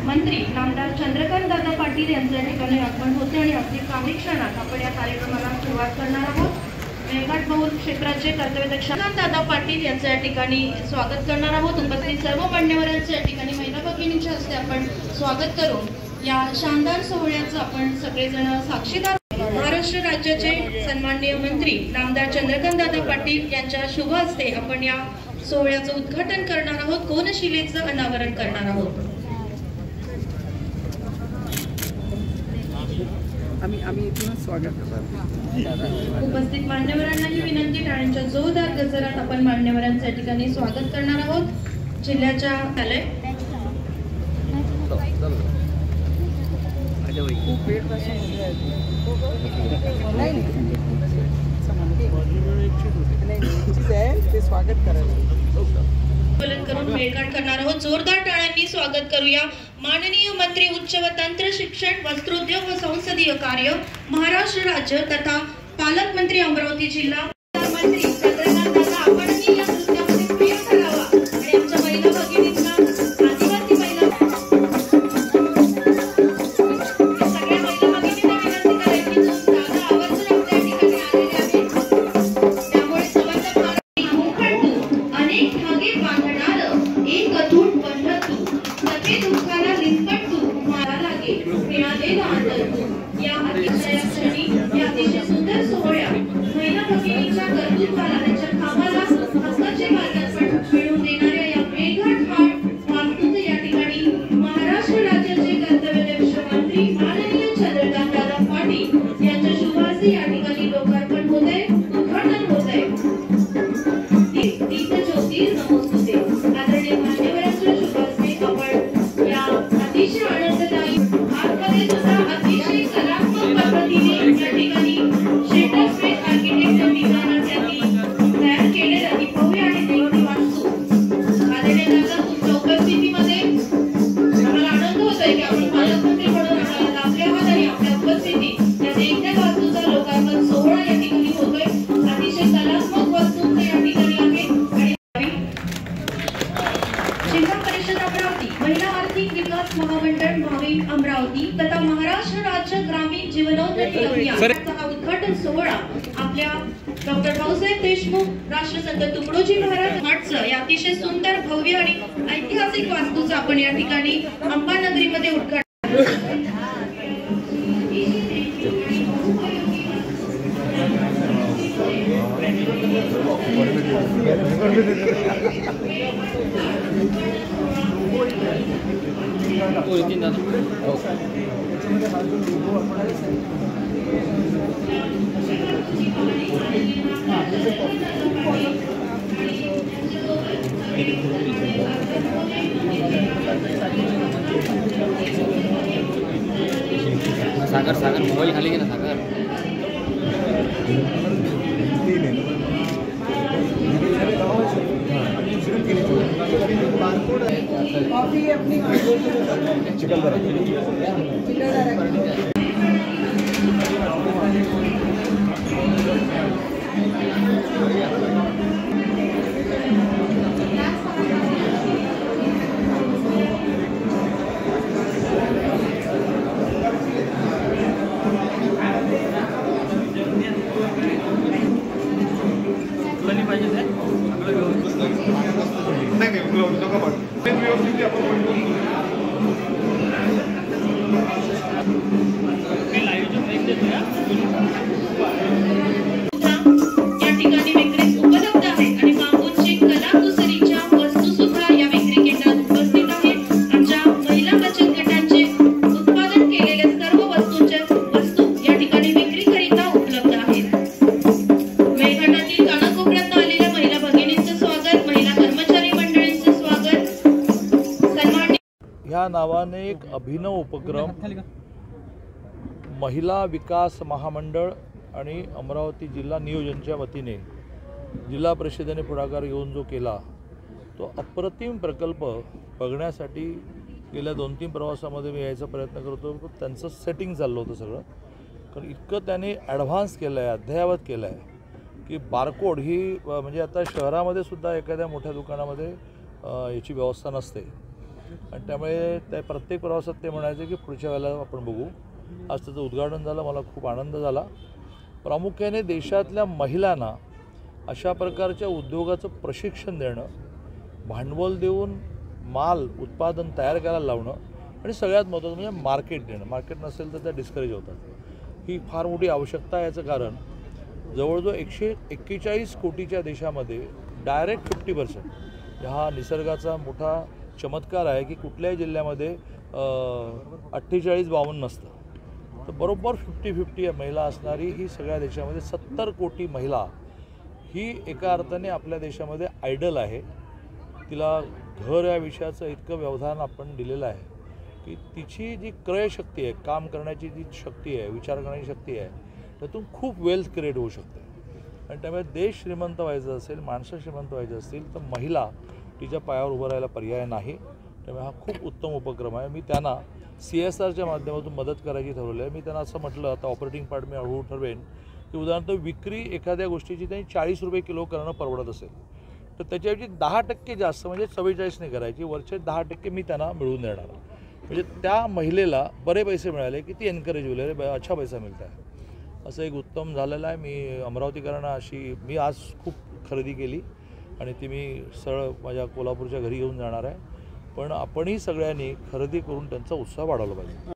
मंत्री नामदार चंद्रकांत दादा पाटील यांच्या ठिकाणी आगमन होते आणि अगदी काही क्षणात आपण या कार्यक्रमाला सुरुवात करणार आहोत। मेळघाट बहुल क्षेत्राचे कर्तव्यदक्ष चंद्रकांत दादा पाटील यांच्या ठिकाणी स्वागत करणार आहोत। उपस्थित सर्व मान्यवरांचे या ठिकाणी महिला भगिनींच्या हस्ते आपण स्वागत करून या शानदार सोहळ्याचं आपण सगळेजण साक्षीदार। महाराष्ट्र राज्याचे सन्माननीय मंत्री नामदार चंद्रकांत दादा पाटील यांच्या शुभ हस्ते आपण या सोहळ्याचं उद्घाटन करणार आहोत, कोनशिलेचं अनावरण करणार आहोत। आम्ही इथून स्वागत करतो। उपस्थित मान्यवरांनाही विनंती, टाळ्यांच्या जोरदार गजरात आपण मान्यवरांच्या ठिकाणी स्वागत करणार आहोत। जिल्ह्याच्या ते स्वागत करायला करून मेळघाट करणार आहोत। जोरदार टाळ्यांनी स्वागत करूया माननीय मंत्री उच्च व तंत्र शिक्षण, वस्त्रोद्योग व संसदीय कार्य, महाराष्ट्र राज्य तथा पालकमंत्री अमरावती जिल्हा मंत्री चंद्रकांत दादा। आपणही या नृत्यामध्ये प्रिय करावा आणि आमच्या महिला भगिनींना, आदिवासी महिला सगळ्या महिला भगिनींना विनंती करायची की दादा आवर्जून आपल्या ठिकाणी आलेले आहेत। त्यामुळे समर्थ भारती मुखंडू अनेक धागे बांधणार एक अतूट बंधन तू, सखे दुःखाला लिंपट तू मला लागे मिळालेला आनंद तू। या अतिशय क्षणी, या अतिशय सुंदर सोहळ्या महिला भगिनींच्या कर्तृत्वाला, त्यांच्या कामाला हक्काचे मार्गदर्शन मिळवून देणाऱ्या या मेळघाट हाट वास्तूत या ठिकाणी महाराष्ट्र राज्याचे कर्तव्यदक्ष मंत्री माननीय चंद्रकांत दादा पाटील यांच्या शुभासी या ठिकाणी लोकार्पण होते, उद्घाटन होते। दीप ज्योती नमोस्तुते। आदरणीय मान्यवरांच्या शुभासी आपण या अतिशय आनंददायी आतमध्ये सुद्धा अतिशय कलात्मक पद्धतीने या ठिकाणी शेटर स्पेस आर्किटेक्चर डिझायनर त्यांनी तयार केलेली आणि भव्य आणि देखणी वास्तू। आदरणीय दादा, तुमच्या उपस्थितीमध्ये आम्हाला आनंद होतोय की आपण पालकमंत्री म्हणून आम्हाला लाभले आहात आणि आपल्या उपस्थिती या देखण्या वास्तूचा लोकार्पण सोहळा या ठिकाणी होतोय। अतिशय कलात्मक वास्तू या ठिकाणी आहे आणि जिल्हा परिषद अमरावती, महिला आर्थिक विकास महामंडळ भावी अमरावती तथा महाराष्ट्र राज्य ग्रामीण जीवनोन्नती अभियानाचा हा उद्घाटन सोहळा आपल्या डॉक्टर भाऊसाहेब देशमुख राष्ट्रसंत तुकडोजी महाराज हाटचं या अतिशय सुंदर, भव्य आणि ऐतिहासिक वास्तूचं आपण या ठिकाणी अंबानगरीमध्ये उद्घाटन सागर मोबाईल खाली गेला सागर। कॉफी अपनी ह्या नावाने एक अभिनव उपक्रम महिला विकास महामंडळ आणि अमरावती जिल्हा नियोजनच्या वतीने जिल्हा परिषदेने पुढाकार घेऊन जो केला तो अप्रतिम प्रकल्प बघण्यासाठी गेल्या 2-3 प्रवासामध्ये मी यायचा प्रयत्न करतो। त्यांचं सेटिंग चाललं होतं सगळं, कारण इतकं त्याने ॲडव्हान्स केलं आहे, अद्ययावत केलं आहे की बारकोड ही म्हणजे आता शहरामध्ये सुद्धा एखाद्या मोठ्या दुकानामध्ये याची व्यवस्था नसते। आणि त्यामुळे त्या प्रत्येक प्रवासात ते म्हणायचे की पुढच्या वेळेला आपण बघू. आज त्याचं उद्घाटन झालं, मला खूप आनंद झाला. प्रामुख्याने देशातल्या महिलांना अशा प्रकारच्या उद्योगाचं प्रशिक्षण देणं, भांडवल देऊन माल उत्पादन तयार करायला लावणं आणि सगळ्यात महत्त्वाचं म्हणजे मार्केट देणं. मार्केट नसेल तर त्या डिस्करेज होतात. ही फार मोठी आवश्यकता आहे. याचं कारण जवळजवळ 141 कोटीच्या देशामध्ये डायरेक्ट 50% हा निसर्गाचा मोठा चमत्कार आहे की कुठल्याही जिल्ह्यामध्ये 48-52 नसतं. तर बरोबर 50-50 महिला असणारी ही सगळ्या देशामध्ये 70 कोटी महिला ही एका अर्थाने आपल्या देशामध्ये आयडल आहे. तिला घर या विषयाचं इतकं व्यवधान आपण दिलेलं आहे की तिची जी क्रयशक्ती आहे, काम करण्याची जी शक्ती आहे, विचार करण्याची शक्ती आहे, त्यातून खूप वेल्थ क्रिएट होऊ शकते. आणि त्यामुळे देश श्रीमंत व्हायचं असेल, माणसं श्रीमंत व्हायचं असतील तर महिला तिच्या पायावर उभं राहायला पर्याय नाही. त्यामुळे हा खूप उत्तम उपक्रम आहे. मी त्यांना CSRच्या माध्यमातून मदत करायची ठरवलं आहे. मी त्यांना असं म्हटलं, आता ऑपरेटिंग पार्ट मी हळूहळू ठरवेन की उदाहरणार्थ विक्री एखाद्या गोष्टीची त्यांनी 40 रुपये किलो करणं परवडत असेल तर त्याच्याऐवजी 10% जास्त म्हणजे 44 नाही करायची, वरचे 10% मी त्यांना मिळवून देणार. म्हणजे त्या महिलेला बरे पैसे मिळाले की ती एनकरेज होईल, अच्छा पैसा मिळत आहे. असं एक उत्तम झालेलं आहे. मी अमरावतीकरांना अशी मी आज खूप खरेदी केली आणि ती मी सरळ माझ्या कोल्हापूरच्या घरी घेऊन जाणार आहे. पण आपणही सगळ्यांनी खरेदी करून त्यांचा उत्साह वाढवला पाहिजे.